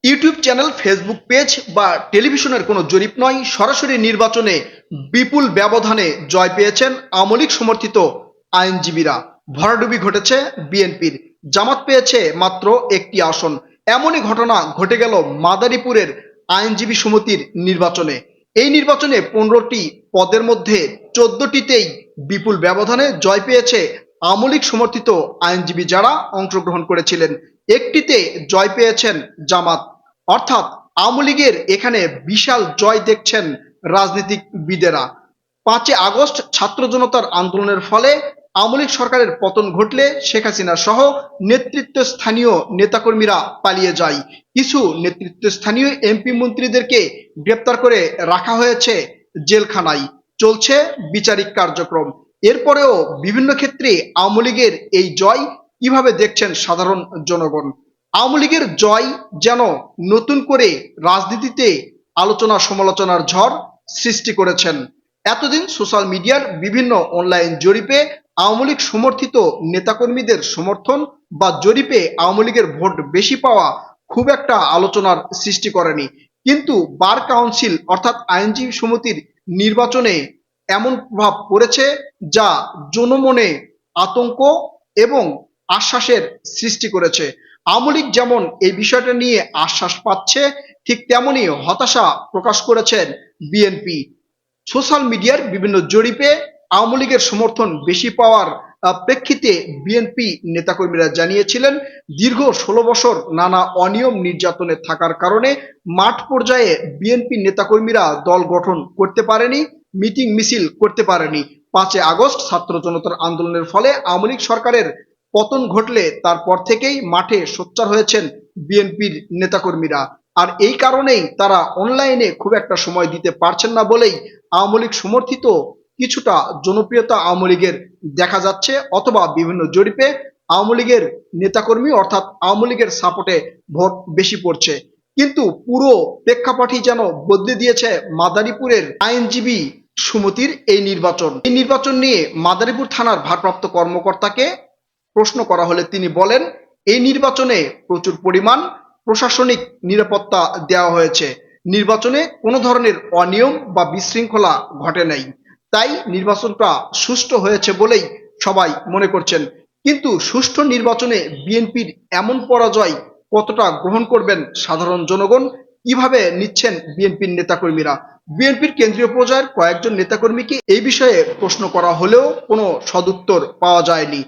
YouTube channel, Facebook page বা টেলিভিশনের কোনো জরিপ নয়, সরাসরি নির্বাচনে বিপুল ব্যবধানে জয় পেয়েছেন আওয়ামী লীগ সমর্থিত আইনজীবীরা। ভরাডুবি ঘটেছে বিএনপির, জামাত পেয়েছে মাত্র একটি আসন। এমনই ঘটনা ঘটে গেল মাদারীপুরের আইনজীবী সমিতির নির্বাচনে। এই নির্বাচনে 15টি পদের মধ্যে 14টিতেই বিপুল ব্যবধানে জয় পেয়েছে আওয়ামী লীগ সমর্থিত আইনজীবী যারা অংশগ্রহণ করেছিলেন। একটিতে জয় পেয়েছেন জামাত, অর্থাৎ আওয়ামী লীগের এখানে বিশাল জয় দেখছেন রাজনীতিবিদেরা। 5 আগস্ট ছাত্র জনতার আন্দোলনের ফলে আওয়ামী লীগ সরকারের পতন ঘটলে শেখ হাসিনা সহ নেতৃত্বস্থানীয় নেতাকর্মীরা পালিয়ে যায়। কিছু নেতৃত্বস্থানীয় এমপি মন্ত্রীদেরকে গ্রেপ্তার করে রাখা হয়েছে জেলখানায়, চলছে বিচারিক কার্যক্রম। এরপরেও বিভিন্ন ক্ষেত্রে আওয়ামী লীগের এই জয় কিভাবে দেখছেন সাধারণ জনগণ? আওয়ামী লীগের জয় যেন নতুন করে রাজনীতিতে আলোচনা সমালোচনার ঝড় সৃষ্টি করেছেন। এতদিন সোশ্যাল মিডিয়ার বিভিন্ন অনলাইন জরিপে আওয়ামী লীগ সমর্থিত নেতাকর্মীদের সমর্থন বা জরিপে আওয়ামী লীগের ভোট বেশি পাওয়া খুব একটা আলোচনার সৃষ্টি করেনি, কিন্তু বার কাউন্সিল অর্থাৎ আইনজীবী সমিতির নির্বাচনে এমন প্রভাব পড়েছে যা জনমনে আতঙ্ক এবং আশ্বাসের সৃষ্টি করেছে। আওয়ামী লীগ যেমন এই বিষয়টা নিয়ে আশ্বাস পাচ্ছে, ঠিক তেমনি হতাশা প্রকাশ করেছেন বিএনপি। সোশ্যাল মিডিয়ার বিভিন্ন জরিপে আওয়ামী লীগের সমর্থন বেশি পাওয়ার প্রেক্ষিতে বিএনপি নেতাকর্মীরা জানিয়েছিলেন, দীর্ঘ 16 বছর নানা অনিয়ম নির্যাতনে থাকার কারণে মাঠ পর্যায়ে বিএনপি নেতাকর্মীরা দল গঠন করতে পারেনি, মিটিং মিছিল করতে পারেনি। 5 আগস্ট ছাত্র জনতার আন্দোলনের ফলে আওয়ামী লীগ সরকারের পতন ঘটলে তারপর থেকেই মাঠে সোচ্চার হয়েছেন বিএনপির নেতাকর্মীরা। আর এই কারণেই তারা অনলাইনে খুব একটা সময় দিতে পারছেন না বলেই আওয়ামী লীগ সমর্থিত কিছুটা জনপ্রিয়তা আওয়ামী লীগের দেখা যাচ্ছে, অথবা বিভিন্ন জরিপে আওয়ামী লীগের নেতাকর্মী অর্থাৎ আওয়ামী লীগের সাপোর্টে ভোট বেশি পড়ছে। কিন্তু পুরো প্রেক্ষাপটই যেন বদলে দিয়েছে মাদারীপুরের আইনজীবী সমিতির এই নির্বাচন নিয়ে মাদারীপুর থানার ভারপ্রাপ্ত কর্মকর্তাকে প্রশ্ন করা হলে তিনি বলেন, এই নির্বাচনে প্রচুর পরিমাণ প্রশাসনিক নিরাপত্তা দেওয়া হয়েছে, নির্বাচনে কোনো ধরনের অনিয়ম বা বিশৃঙ্খলা ঘটে নাই, তাই নির্বাচনটা সুষ্ঠু হয়েছে বলেই সবাই মনে করছেন। কিন্তু সুষ্ঠু নির্বাচনে বিএনপির এমন পরাজয় কতটা গ্রহণ করবেন সাধারণ জনগণ, কিভাবে নিচ্ছেন বিএনপির নেতাকর্মীরা? বিএনপির কেন্দ্রীয় পর্যায়ের কয়েকজন নেতাকর্মীকে এই বিষয়ে প্রশ্ন করা হলেও কোনো সদুত্তর পাওয়া যায়নি।